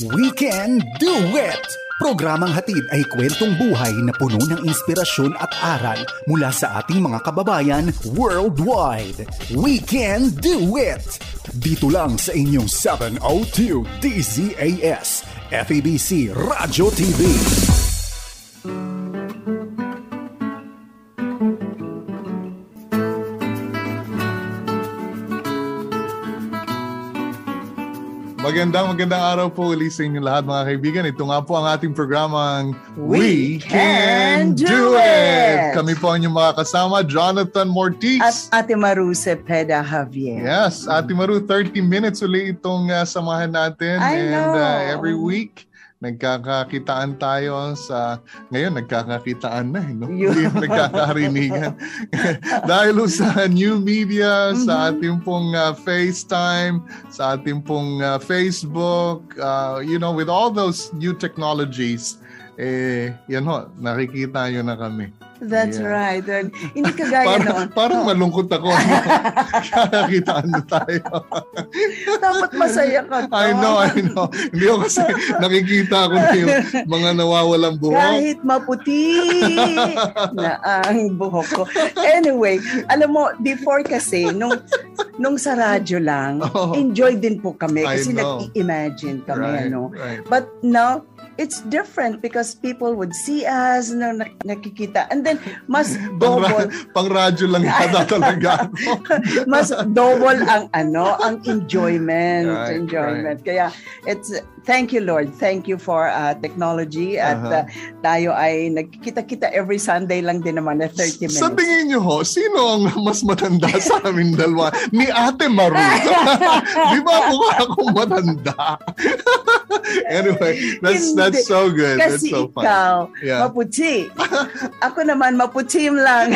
We Can Do It! Programang hatid ay kwentong buhay na puno ng inspirasyon at aral mula sa ating mga kababayan worldwide. We Can Do It! Dito lang sa inyong 702 DZAS, FEBC Radyo TV. Magandang araw po ulit sa inyo lahat mga kaibigan. Ito nga po ang ating programang We Can Do It! Kami po ang inyong mga kasama, Jonathan Mortiz. At Ate Maru Cepeda Javier. Yes, Ate Maru, 30 minutes ulit itong samahan natin. Every week, nagkakakitaan tayo sa... Ngayon, nagkakakitaan na, no? Hindi nagkakarinigan. Dahil sa new media, sa ating pong FaceTime, sa ating pong Facebook, with all those new technologies, yan ho, nakikita nyo na kami. That's right. Hindi kagaya noon. Parang malungkot ako. Nakitaan na tayo. Dapat masaya ka to. I know. Hindi ko kasi nakikita ko na yung mga nawawalang buhok. Kahit maputi na ang buhok ko. Anyway, alam mo, before kasi, nung sa radyo lang, enjoy din po kami kasi nag-i-imagine kami. Right. But now, it's different because people would see us, nakikita. And then, mas double. Pang radyo lang yata talaga. Mas double ang enjoyment. Right. Kaya, thank you, Lord. Thank you for technology. At tayo ay nagkikita-kita every Sunday lang din naman na 30 minutes. Sa tingin nyo ho, sino ang mas matanda sa amin dalawa? Ni Ate Maru. Di ba mukha akong matanda? Anyway, that's so good. Kasi that's so fun. Ikaw, maputi. Ako naman, maputim lang.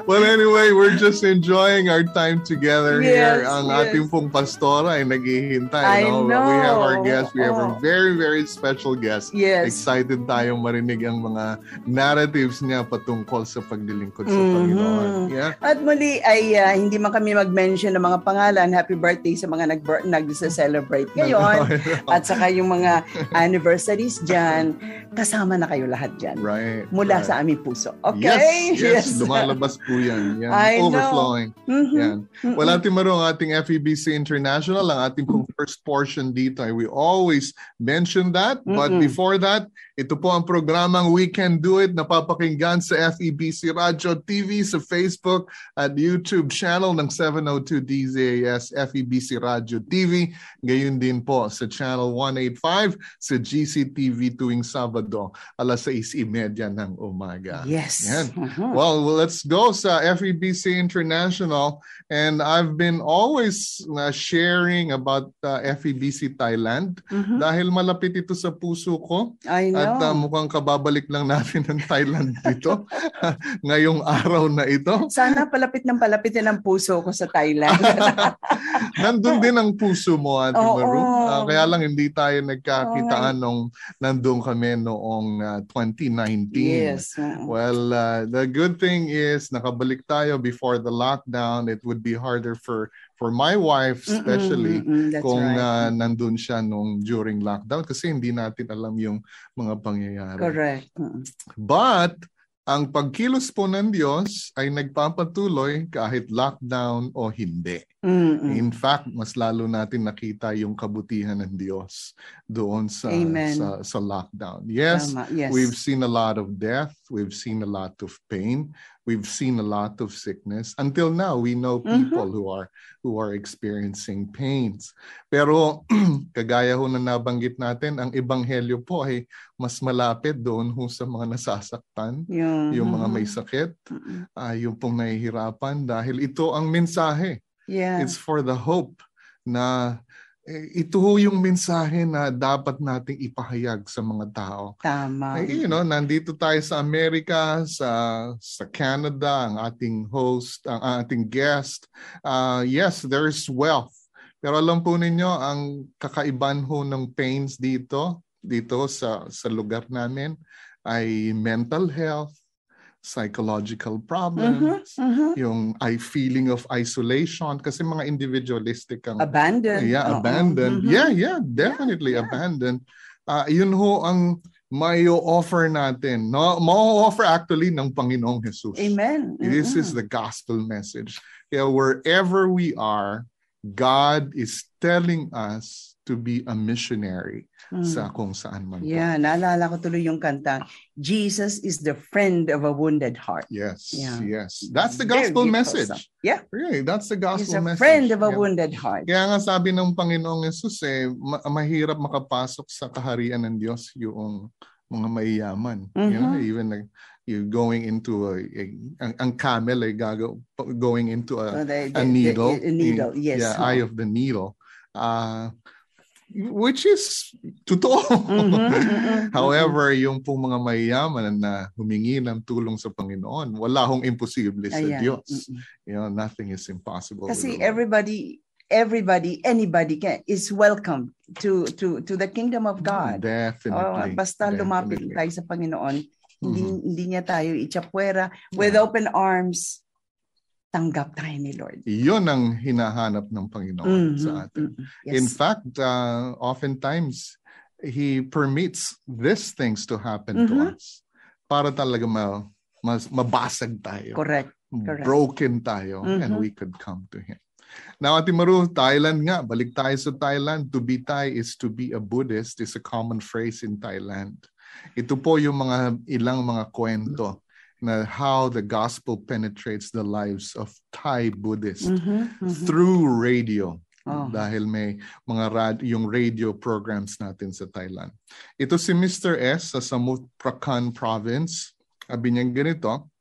well, anyway, we're just enjoying our time together here. Ang ating pong pastora ay naghihintay. I know. We have our guest. We have a very, very special guest. Yes. Excited tayong marinig ang mga narratives niya patungkol sa paglilingkod sa Panginoon. Yeah? At muli ay hindi man kami mag-mention ng mga pangalan. Happy birthday sa mga nag-celebrate ngayon. At saka yung mga anniversaries dyan. Kasama na kayo lahat dyan. Right. Mula sa aming puso. Okay? Yes. Lumalabas po yan. Overflowing. Yan. Well, Ate Maru, ang ating FEBC International, ang ating pong first portion dito, we always mention that. But before that, ito po ang programang We Can Do It, napapakinggan sa FEBC Radyo TV, sa Facebook at YouTube channel ng 702 DZAS FEBC Radyo TV. Gayon din po sa channel 185 sa GCTV tuwing Sabado, alas 6:30 ng umaga. Yes. Well, let's go sa FEBC International. And I've been always sharing about FEBC Thailand dahil malapit ito sa puso ko. I know. At mukhang kababalik lang natin ng Thailand dito ngayong araw na ito. Sana palapit din ang puso ko sa Thailand. Nandun din ang puso mo, Ate Maru. Kaya lang hindi tayo nagkakitaan nung nandun kami noong 2019. Yes. Well, the good thing is nakabalik tayo before the lockdown. It would be harder for my wife especially kung nandun siya during lockdown kasi hindi natin alam yung mga pangyayari. Correct. But ang pagkilos po ng Diyos ay nagpapatuloy kahit lockdown o hindi. In fact, mas lalo natin nakita yung kabutihan ng Diyos doon sa lockdown. Yes, we've seen a lot of death. We've seen a lot of pain. We've seen a lot of sickness. Until now, we know people who are experiencing pains. Pero kagaya ho na nabanggit natin, ang ebanghelyo po ay mas malapit doon sa mga nasasaktan, yung mga may sakit, yung pong nahihirapan dahil ito ang mensahe. It's for the hope na ito yung mensahe na dapat nating ipahayag sa mga tao. Tama. Nandito tayo sa Amerika, sa Canada, ang ating host, ang ating guest. Yes, there's wealth. Pero alam po ninyo, ang kakaiban ho ng pains dito sa lugar namin ay mental health, psychological problems, yung feeling of isolation, kasi mga individualistic ang abandoned. Abandoned. Definitely abandoned. Yun ho ang may offer natin. No, ma-offer actually ng Panginoong Jesus. Amen. This is the gospel message. Kaya wherever we are, God is telling us to be a missionary sa kung saan man po. Yeah, naalala ko tuloy yung kanta, Jesus is the friend of a wounded heart. Yes. That's the gospel message. Yeah. Really, that's the gospel message. He's a friend of a wounded heart. Kaya nga sabi ng Panginoong Jesus, mahirap makapasok sa kaharian ng Diyos yung mga mayayaman. You know, even you're going into ang camel ay going into a needle. A needle, yes. Eye of the needle. Which is totoo. However, yung pong mga mayayaman na humingi ng tulong sa Panginoon, wala hong imposible sa Diyos. You know, nothing is impossible. Kasi anybody is welcome to the kingdom of God. Definitely. Basta lumapit tayo sa Panginoon, hindi niya tayo itsapuera with open arms. Tanggap tayo ni Lord. Iyon ang hinahanap ng Panginoon sa atin. Yes. In fact, oftentimes, He permits these things to happen to us para talaga mabasag tayo. Correct. Broken tayo, and we could come to Him. Now, Ate Maru, Thailand nga. Balik tayo sa Thailand. To be Thai is to be a Buddhist is a common phrase in Thailand. Ito po yung ilang mga kwento na how the gospel penetrates the lives of Thai Buddhists through radio. Dahil may yung radio programs natin sa Thailand. Ito si Mr. S sa Samut Prakan Province. Sabi niya ganito,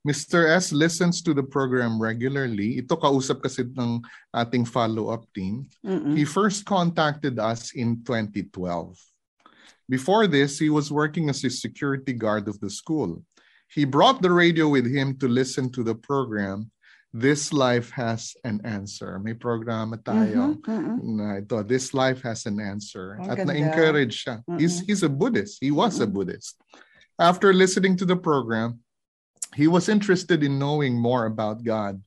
Mr. S listens to the program regularly. Ito kausap kasi ng ating follow-up team. He first contacted us in 2012. Before this, he was working as a security guard of the school. He brought the radio with him to listen to the program, This Life Has an Answer. May programa tayo na ito, This Life Has an Answer. At na-encourage siya. He's a Buddhist. He was a Buddhist. After listening to the program, he was interested in knowing more about God,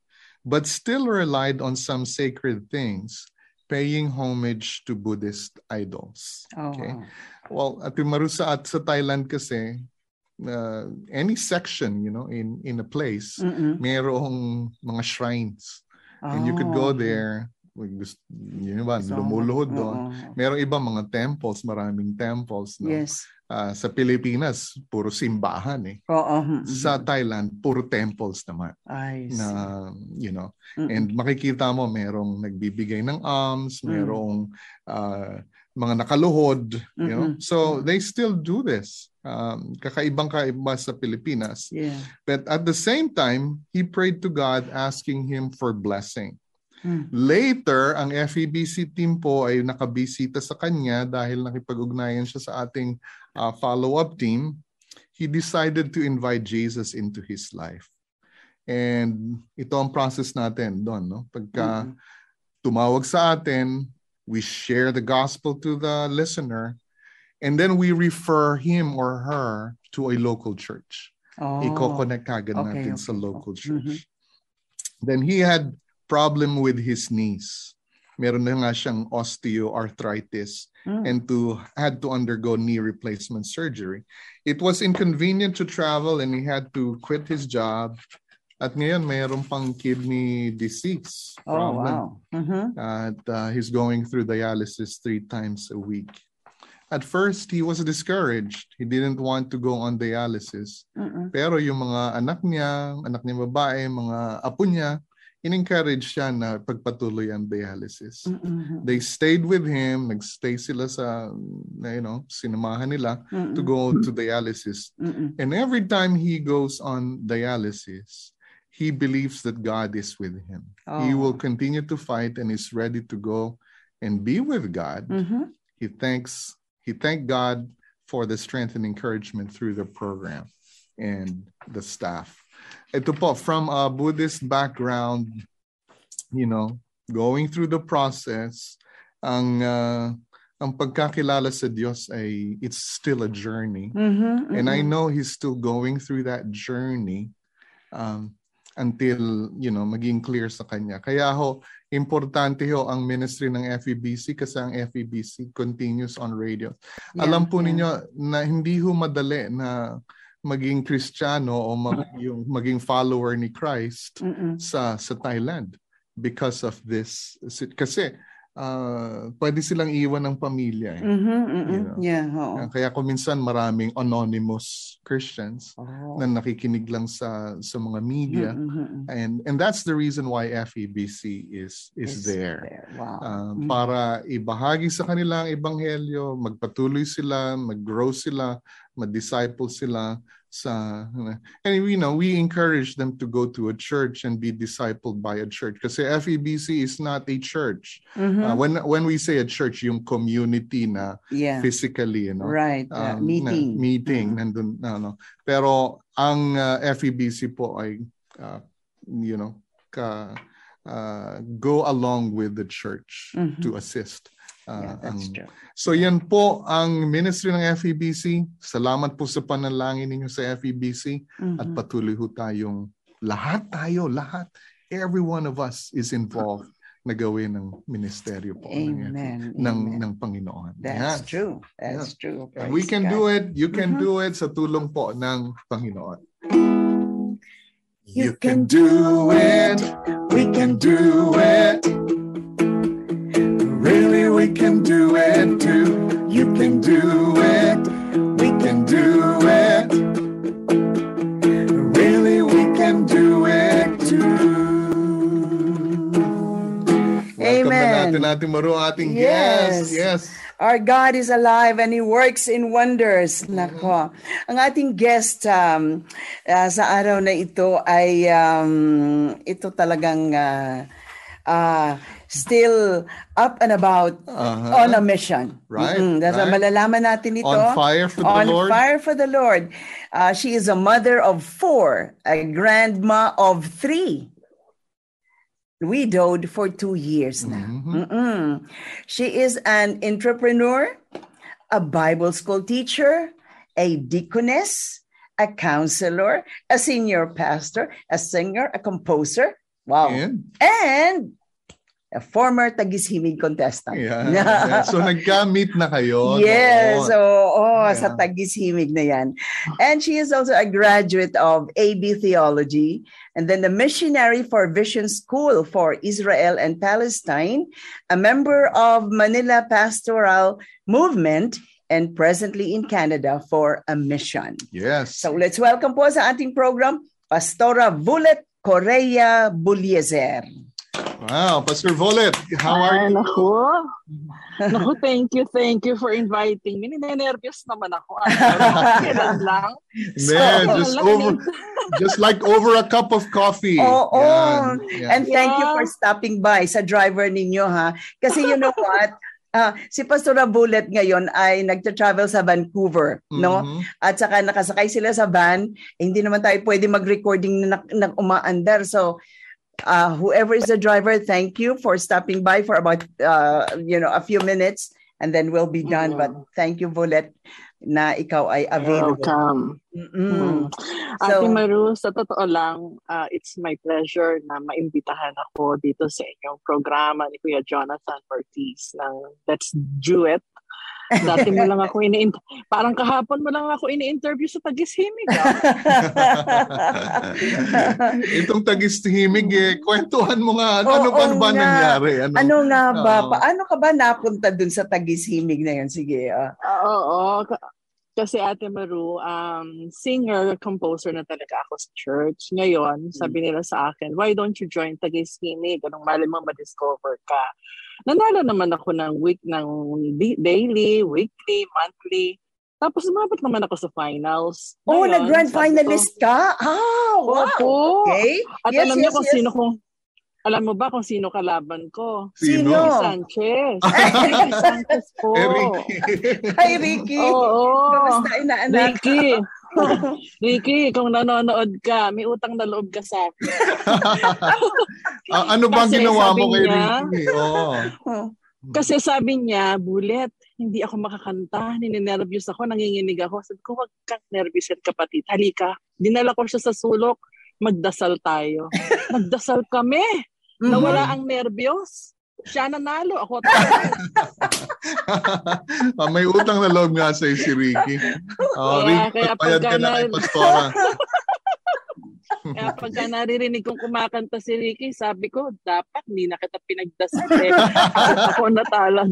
but still relied on some sacred things, paying homage to Buddhist idols. Okay. Well, at sa Thailand kasi, any section, you know, in a place, mayroong mga shrines. And you could go there, lumuluhod doon. Merong ibang mga temples, maraming temples. No? Yes. Sa Pilipinas, puro simbahan eh. Sa Thailand, puro temples naman. Na, you know, and makikita mo, merong nagbibigay ng alms, merong mga nakaluhod, you know. So they still do this. Kakaibang-kaiba sa Pilipinas. Yeah. But at the same time, he prayed to God asking him for blessing. Later, ang FEBC team po ay nakabisita sa kanya dahil nakipag-ugnayan siya sa ating follow-up team. He decided to invite Jesus into his life. And ito ang process natin doon, no? Pagka tumawag sa atin, we share the gospel to the listener, and then we refer him or her to a local church. Iko-connect agad natin sa local church. Then he had problem with his knees. Meron na nga siyang osteoarthritis and had to undergo knee replacement surgery. It was inconvenient to travel and he had to quit his job. At ngayon, mayroon pang kidney disease problem. At he's going through dialysis 3 times a week. At first, he was discouraged. He didn't want to go on dialysis. Pero yung mga anak niya babae, mga apo niya, in-encourage siya na pagpatuloy ang dialysis. They stayed with him, nagstay sila sa, you know, sinamahan nila to go to dialysis. And every time he goes on dialysis, he believes that God is with him. He will continue to fight and is ready to go and be with God. He thanked God for the strength and encouragement through the program and the staff. Ito po, from a Buddhist background, you know, going through the process, ang ang pagkakilala sa Diyos ay it's still a journey. And I know He's still going through that journey until, maging clear sa Kanya. Kaya importante ang ministry ng FEBC kasi ang FEBC continues on radio. Alam po ninyo na hindi madali na maging Kristiyano o maging follower ni Christ sa Thailand because of this. Kasi pwede silang iwan ng pamilya. Kaya minsan maraming anonymous Christians na nakikinig lang sa mga media. And that's the reason why FEBC is there. Wow. Para ibahagi sa kanila ang ebanghelyo, magpatuloy sila, mag-grow sila, mag-disciple sila and we encourage them to go to a church and be discipled by a church kasi FEBC is not a church. When we say a church, yung community na physically, right, meeting nandun, pero ang FEBC po ay go along with the church to assist. That's true. So yan po ang ministry ng FEBC. Salamat po sa panalangin ninyo sa FEBC at patuloy ho tayong lahat, every one of us is involved na gawin ng ministeryo po ng Panginoon. That's true. That's true. And we can do it. You can do it sa tulong po ng Panginoon. You can do it. We can do it. Really, we can do it too. You can do it. We can do it. Really, we can do it too. Amen. Welcome na natin Maru, ating guest. Yes. Our God is alive and He works in wonders. Nako. Ang ating guest sa araw na ito ay ito talagang still up and about on a mission. Right. Malalaman natin ito. On fire for the Lord. On fire for the Lord. She is a mother of 4, a grandma of 3. Widowed for 2 years now. She is an entrepreneur, a Bible school teacher, a deaconess, a counselor, a senior pastor, a singer, a composer. Wow. And a former Tagishimig contestant. So nagka-meet na kayo. Yes. Sa Tagishimig na yan. And she is also a graduate of AB Theology and then the Missionary for Vision School for Israel and Palestine, a member of Manila Pastoral Movement, and presently in Canada for a mission. Yes. So let's welcome po sa ating program, Pastora Vulet Correa Buliezer. Wow, Pastor Vulet, how are you? Naku, thank you for inviting me. Ninenervyos naman ako. Kailan lang. Just like over a cup of coffee. And thank you for stopping by sa driver ninyo, ha? Kasi you know what? Si Pastora Vulet ngayon ay nagta-travel sa Vancouver, no? At saka nakasakay sila sa van, hindi naman tayo pwede mag-recording na umaandar. So, whoever is the driver, thank you for stopping by for about a few minutes and then we'll be done. But thank you, Vulet, na ikaw ay available. Welcome. Ate Maru, sa totoo lang, it's my pleasure na maimbitahan ako dito sa inyong programa ni Kuya Jonathan Ortiz ng Let's Do It. Dati mo lang ako parang kahapon mo lang ako ini-interview sa Tagishimig. Itong Tagishimig, kwentuhan mo nga, ano ba nangyari? Ano nga ba? Paano ka ba napunta dun sa Tagishimig na yun? Sige. Kasi Ate Maru, singer, composer na talaga ako sa church. Ngayon, sabi nila sa akin, why don't you join Tagishimig? Anong mali mo ma-discover ka? Nanalo naman ako ng daily, weekly, monthly. Tapos umabot naman ako sa finals. Ngayon, nag-grand finalist ka? Wow! Okay. At alam niyo kung sino kong... Alam mo ba kung sino kalaban ko? Sino? Ricky Sanchez. Ricky Sanchez po. Hi, Ricky. Kamusta inaanak? Ricky, kung nanonood ka, may utang na loob ka sa akin. Ano bang ginawa mo kay Ricky? Kasi sabi niya, Bullet, hindi ako makakanta, ninenervyos ako, nanginginig ako. Sabi ko, wag kang nervous at kapatid. Halika, dinala ko siya sa sulok, magdasal tayo. Magdasal kami, nawala ang nervyos. Siya nanalo, ako tayo. May utang na loob nga sa'yo si Ricky. Kaya pagka Kaya pagka naririnig kong kumakanta si Ricky, sabi ko, dapat hindi na kita pinagdasal ako natala.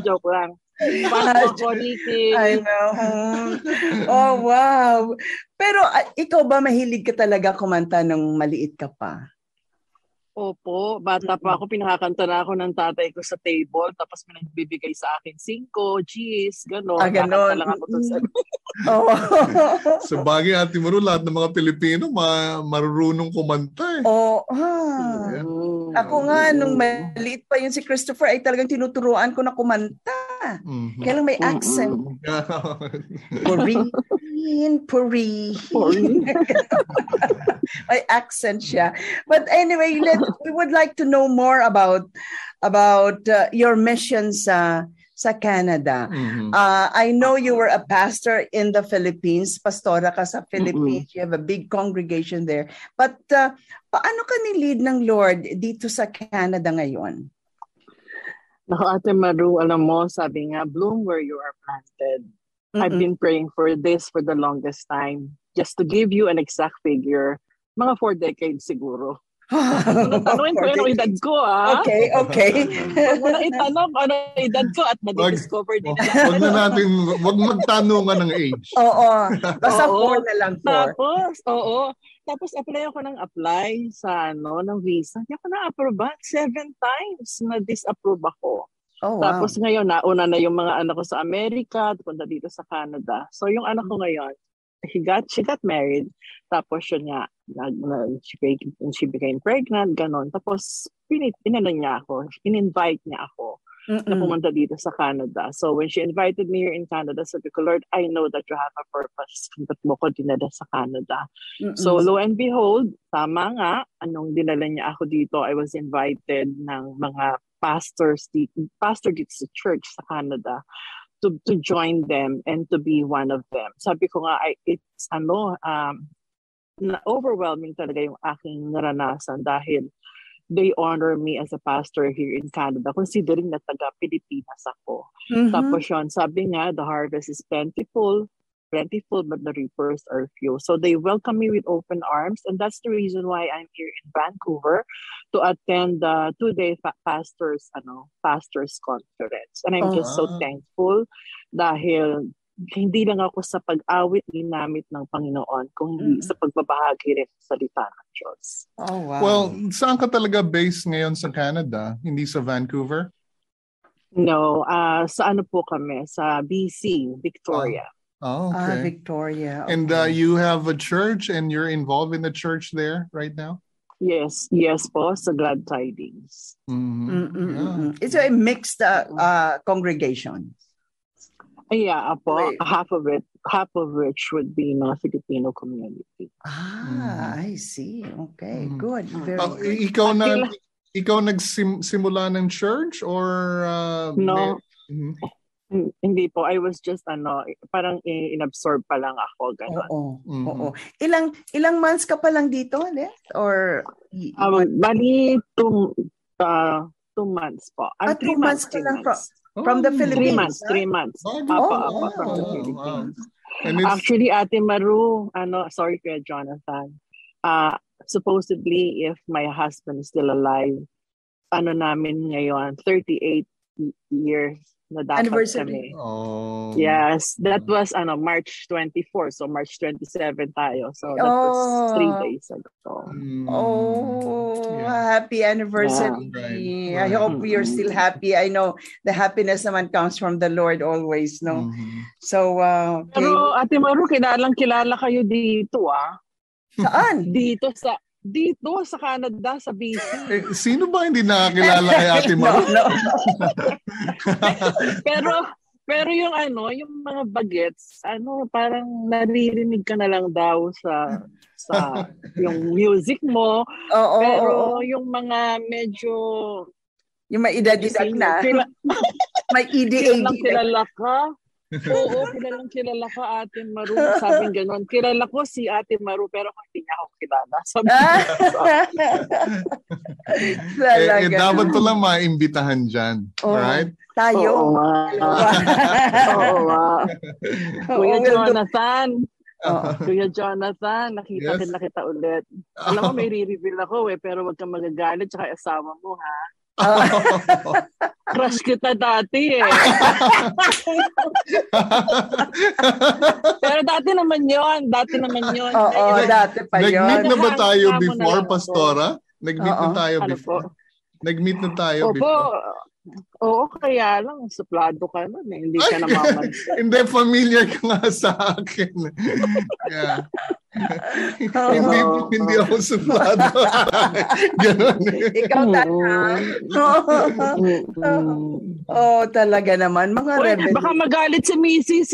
joke lang. Paano ako, Ricky? I know. Oh, wow. Pero ikaw ba mahilig ka talaga kumanta nung maliit ka pa? Opo, bata pa ako, pinakakanta na ako ng tatay ko sa table, tapos may nagbibigay sa akin 5, G's, gano'n. Gano'n. Lang ako sa Sa bagay, Ate Maru, lahat ng mga Pilipino marunong kumanta eh. Ako nga, nung maliit pa yun si Christopher, ay talagang tinuturuan ko na kumanta. Kaya lang may accent. Puri. May accent siya. But anyway, we would like to know more about your mission sa Canada. I know you were a pastor in the Philippines. Pastora ka sa Philippines. You have a big congregation there. But paano ka ni-lead ng Lord dito sa Canada ngayon? Naku, Ate Maru, alam mo, sabi nga, bloom where you are planted. I've been praying for this for the longest time. Just to give you an exact figure, mga 4 decades siguro. Tanungin ko yung edad ko, ah. Okay. Huwag mo na itanong ano edad ko at madidiscover din. Wag magtanungan ng age. Oo. Basta 4 na lang 4. Tapos apply ako ng ng visa. Hindi ako na-approve 7 times na disapprove ako. Oh, wow. Tapos ngayon, nauna na yung mga anak ko sa Amerika, punta dito sa Canada. So yung anak ko ngayon, she got married. Tapos yun nga, she became pregnant, ganon. Tapos in-invite niya ako na pumunta dito sa Canada. So when she invited me here in Canada, sabi ko, Lord, I know that you have a purpose. Ba't mo ko dinala sa Canada? So lo and behold, tama nga, anong dinala niya ako dito, I was invited ng mga pastor dito sa church sa Canada to join them and to be one of them. Sabi ko nga, it's overwhelming talaga yung aking naranasan dahil they honor me as a pastor here in Canada, considering na taga-Pilipinas ako. Tapos yun, sabi nga, the harvest is plentiful, but the reapers are few. So they welcome me with open arms, and that's the reason why I'm here in Vancouver to attend the 2-day pastors conference. And I'm just so thankful dahil hindi lang ako sa pag-awit ginamit ng Panginoon, kundi sa pagbabahagi rin sa salita ng Diyos. Oh, wow. Well, saan ka talaga based ngayon sa Canada? Hindi sa Vancouver? No, sa ano po kami? Sa BC, Victoria. Oh, okay. Victoria. Okay. And you have a church and you're involved in the church there right now? Yes po, sa Glad Tidings. It's a mixed congregation. Yeah, po. Half of which would be in a Filipino community. I see. Okay, good. Very good. Ikaw nagsimula ng church or no? Hindi po. I was just parang inabsorb pa lang ako ganun. Oo. Ilang months ka pa lang dito, or bali 2 months po. 2 months ka lang from the Philippines. 3 months. From the Philippines. Wow. Actually, Ate Maru, sorry Kuya Jonathan. Supposedly, if my husband is still alive, namin ngayon 38 years na dapat anniversary. Kami. Yes, that was March 24. So March 27 tayo. So that was 3 days ago. Happy anniversary. Yeah. Right. I hope you're still happy. I know the happiness naman comes from the Lord always, no? So, pero Ate Maru, kilala kayo dito, Saan? Dito sa Canada, sa BC. Sino ba hindi nakakilala kay Ate Maru? No. pero yung yung mga bagets, parang naririnig ka na lang daw sa yung music mo. Pero yung mga medyo Yung may edad-edad na. May EDAD. Kilala ka? Oo, kilala ka, Ate Maru. Sabing gano'n. Kilala ko si Ate Maru, pero hindi niya ako kilala. Dapat pala maimbitahan dyan. Right? Tayo. Kuya Jonathan. Kuya Jonathan, nakita kita ulit. Alam mo, may re-reveal ako pero wag kang magagalit tsaka asawa mo, ha? Crush kita dati Pero dati naman yun. Oo, dati pa yun. Nag-meet na ba tayo before, Pastora? Nag-meet na tayo before? Nag-meet na tayo before? Oo, kaya lang, suplado ka nun Hindi ka namamansin. Hindi, familiar ka nga sa akin. Yeah. Hindi ako suplado. Ganon. Ikaw talaga naman. Mga rebel. Baka magalit si Mrs.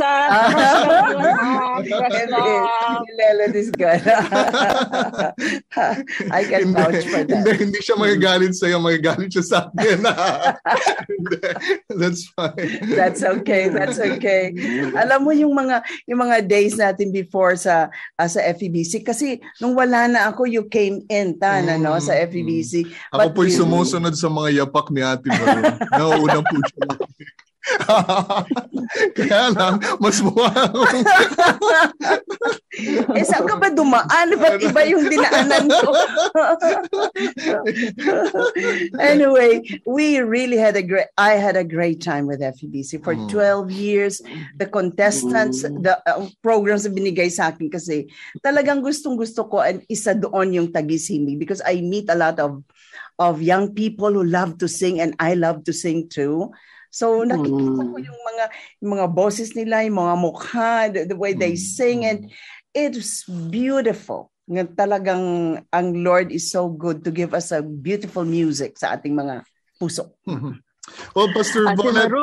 Lelo this girl. I can vouch for that. Hindi siya magagalit sa'yo, magagalit siya sa akin. That's fine. That's okay. Alam mo yung mga days natin before sa FEBC, kasi nung wala na ako, you came in sa FEBC. Ako po'y sumusunod sa mga yapak ni Ate Maru. Nauuna po siya. Kaya lang, mas mukha akong... saan ka ba dumaan? Ba't iba yung dinaanan ko? Anyway, we really I had a great time with FEBC for 12 years. The contestants, the programs na binigay sa akin kasi talagang gustong-gusto ko, and isa doon yung Tagisimi, because I meet a lot of young people who love to sing, and I love to sing too. So nakikita ko yung mga boses nila, yung mga mukha, the way they sing, and it's beautiful. Talagang ang Lord is so good to give us a beautiful music sa ating mga puso. Well, Pastor Bonet,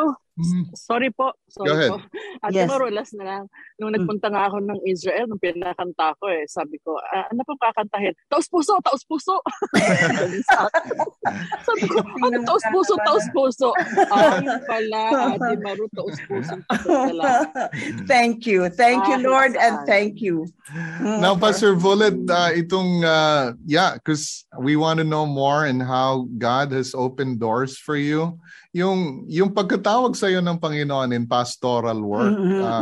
sorry po. Go ahead. Ate Maru, last na lang. Nung nagpunta nga ako ng Israel, nung pinakanta ko sabi ko, ano pang kakantahin? Taos puso! Sabi ko, ano taos puso? Yung pala, Ate Maru, taos puso. Thank you, Lord, and thank you. Now, Pastor Bonet, because we want to know more and how God has opened doors for you. Yung pagkatawag sa iyo ng Panginoon in pastoral work,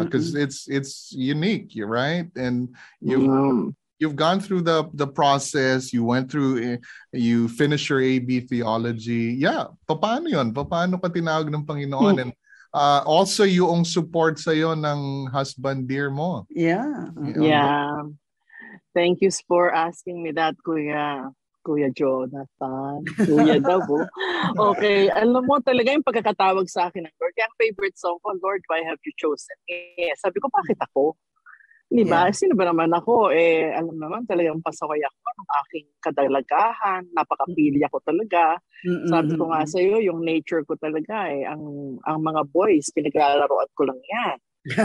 because it's unique, right? And you've gone through the process. You went through, you finished your AB theology. Yeah, paano yun? Paano ka tinawag ng Panginoon? And also yung support sa iyo ng husband dear mo. Yeah. Thank you for asking me that, Kuya Jonathan. Kuya daw po. Okay, alam mo talaga yung pagkakatawag sa akin ng Lord. Kaya ang favorite song ko, Lord, why have you chosen? Sabi ko, bakit ako? Diba? Yeah. Sino ba naman ako? Alam naman talagang pasaway ako ng aking kadalagahan. Napakapili ako talaga. Sabi ko nga sa iyo, yung nature ko talaga ang mga boys, pinaglalaroan ko lang yan.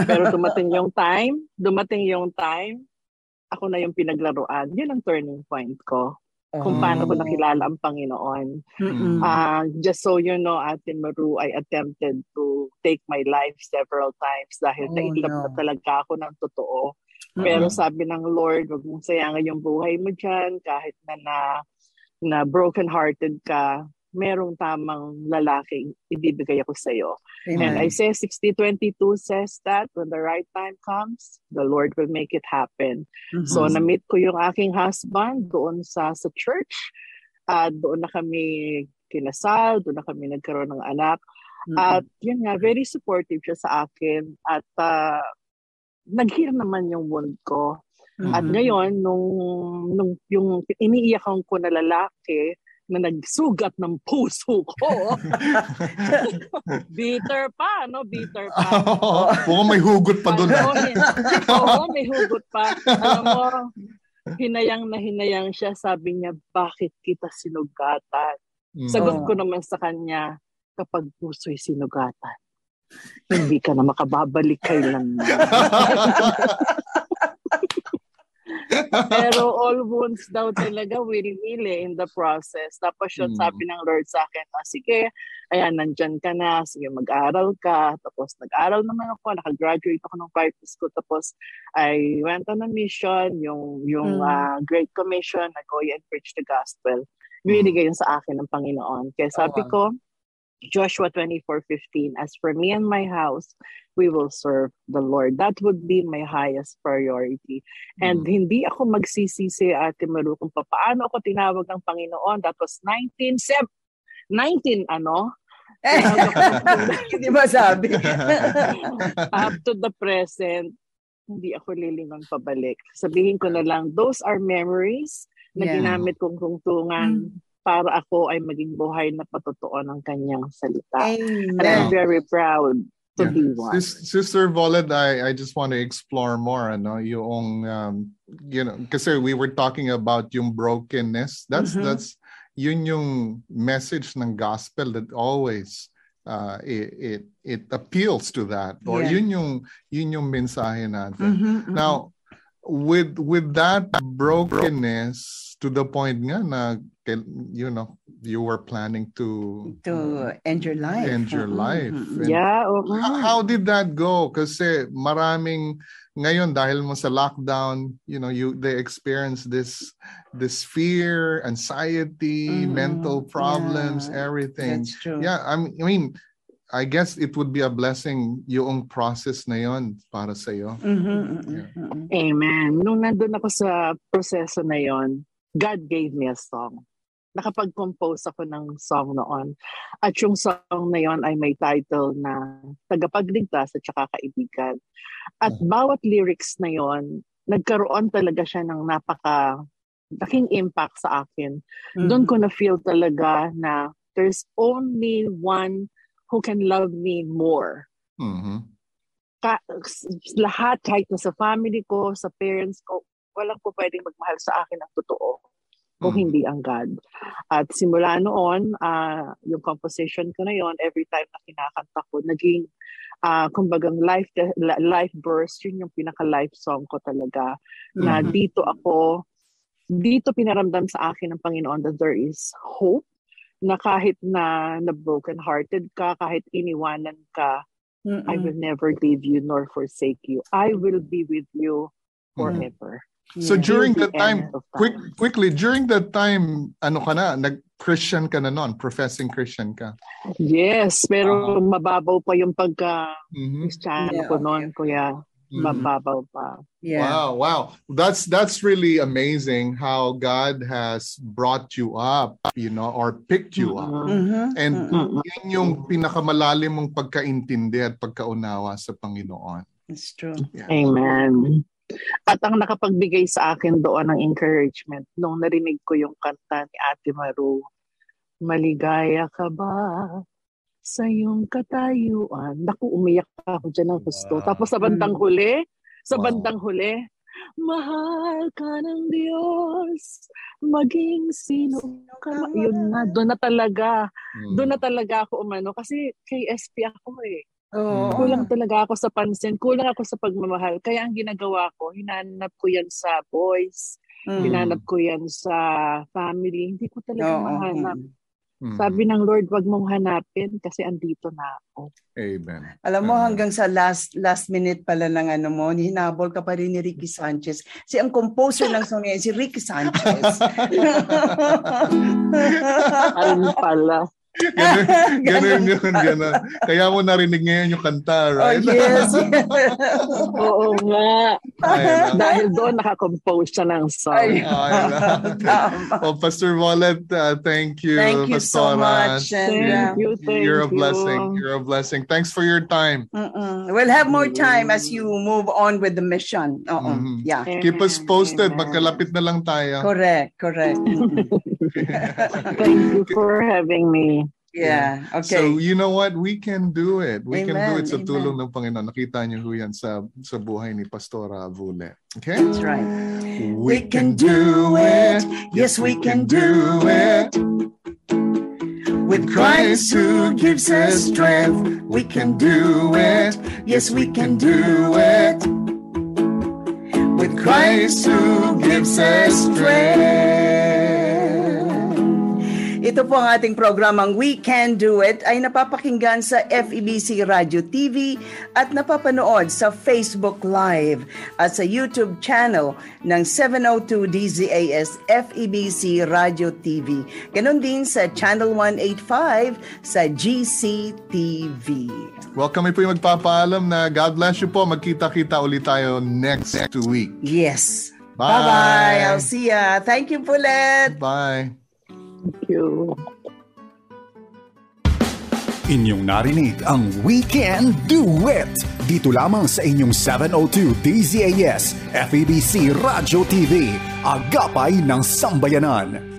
Pero dumating yung time, ako na yung pinaglaruan. Yun ang turning point ko. Kung paano ko nakilala ang Panginoon. Just so you know, Ate Maru, I attempted to take my life several times dahil nailap na talaga ako ng totoo. Pero sabi ng Lord, wag mong sayangin yung buhay mo dyan, kahit na broken-hearted ka, merong tamang lalaking ibibigay ako sa iyo. And I say 60:22 says that when the right time comes, the Lord will make it happen. So na-meet ko yung aking husband doon sa church. Doon na kami kinasal, doon na kami nagkaroon ng anak. At yun nga, very supportive siya sa akin. At nag-heal naman yung wound ko. At ngayon, nung yung iniiyakan ko na lalaki, na nagsugat ng puso ko. Bitter pa. Mukhang may hugot pa doon. Oo, may hugot pa. Alam mo, hinayang siya. Sabi niya, bakit kita sinugatan? Sagot ko naman sa kanya, kapag puso'y sinugatan, hindi ka na makababalik kailan na. Pero all wounds daw talaga will heal in the process. Tapos yun, sabi ng Lord sa akin, sige, ayan, nandyan ka na, sige, mag-aral ka. Tapos nag-aral naman ako, nakagraduate ako ng private school. Tapos I went on a mission, yung Great Commission, na go and preach the gospel. Binigay yun sa akin ng Panginoon. Kaya sabi ko, Joshua 24:15, as for me and my house, we will serve the Lord. That would be my highest priority. And hindi ako magsisisi, Ate Maru, kung paano ako tinawag ng Panginoon. That was 19 ano? Hindi ba sabi? Up to the present, hindi ako lilingon pabalik. Sabihin ko na lang, those are memories na ginamit kong tungtungan para ako ay maging buhay na patotoo ng kanyang salita. Amen. And I'm very proud to be one. Sister Voled, I just want to explore more, ano, yung kasi we were talking about yung brokenness. That's yun yung message ng gospel that always it appeals to that, or yun yung mensahe natin. Now, with that brokenness to the point nga na you were planning to end your life. How did that go? Kasi maraming ngayon dahil mo sa lockdown, they experience this fear, anxiety, mental problems, everything. That's true. Yeah, I mean, I guess it would be a blessing yung process na yon para sa iyo. Amen. Nung nandun ako sa proseso na yon, God gave me a song. Nakapag-compose ako ng song noon. At yung song na yon ay may title na Tagapagligtas at saka Kaibigan. At bawat lyrics na yon, nagkaroon talaga siya ng laking impact sa akin. Doon ko na-feel talaga na there's only one who can love me more. Lahat, kahit na sa family ko, sa parents ko, walang po pwedeng magmahal sa akin ng totoo kung hindi ang God. At simula noon, yung composition ko na yon, every time na kinakanta ko, naging kumbagang life verse, yun yung pinaka-life song ko talaga. Na dito pinaramdam sa akin ng Panginoon that there is hope, na kahit na broken-hearted ka, kahit iniwanan ka, I will never leave you nor forsake you. I will be with you forever. So during that time, quickly, during that time, ano ka na, nag-Christian ka na noon, professing Christian ka? Yes, pero mababaw pa yung pagka-Christian ko noon, kuya. Mababaw pa. Yeah. Wow. That's really amazing how God has brought you up, or picked you up. And yan yung pinakamalalim mong pagkaintindi at pagkaunawa sa Panginoon. It's true. Yeah. Amen. At ang nakapagbigay sa akin doon ng encouragement nung narinig ko yung kanta ni Ate Maru, maligaya ka ba sa iyong katayuan? Naku, umiyak ako dyan ng gusto. Tapos sa bandang huli, mahal ka ng Diyos, maging sino ka. Yun na, doon na talaga ako umano. Kasi KSP ako eh. Kulang talaga ako sa pansin, kulang ako sa pagmamahal. Kaya ang ginagawa ko, hinanap ko yan sa boys, hinanap ko yan sa family. Hindi ko talaga mahanap. Sabi ng Lord, wag mong hanapin kasi andito na ako. Amen. Alam mo, hanggang sa last minute pala ng hinabol ka pa rin ni Ricky Sanchez. Ang composer ng song niya, si Ricky Sanchez. Ayun pala. Ganun. Kaya mo narinig ngayon yung kanta, right? Oh, yes. Oo nga. Dahil doon nakakompose siya ng song. Pastor Voled, thank you. Thank you so much. Thank you. You're a blessing. You're a blessing. Thanks for your time. We'll have more time as you move on with the mission. Yeah. Keep us posted. Magkalapit na lang tayo. Correct. Thank you for having me. Yeah, okay. So, you know what? We can do it. We can do it sa tulong ng Panginoon. Nakita niyo yan sa buhay ni Pastora Voled. Okay? That's right. We can do it. Yes, we can do it. With Christ who gives us strength, we can do it. Yes, we can do it. with Christ who gives us strength. Ito po ang ating programang We Can Do It ay napapakinggan sa FEBC Radio TV at napapanood sa Facebook Live at sa YouTube channel ng 702 DZAS FEBC Radio TV. Ganon din sa Channel 185 sa GCTV. Well, kami po yung magpapaalam na God bless you po. Magkita-kita ulit tayo next week. Yes. Bye. Bye-bye. I'll see ya. Thank you, Paulette. Bye. Thank you. Inyong narinig ang We Can Do It dito lamang sa inyong 702 DZAS FEBC Radio TV, agapay ng sambayanan.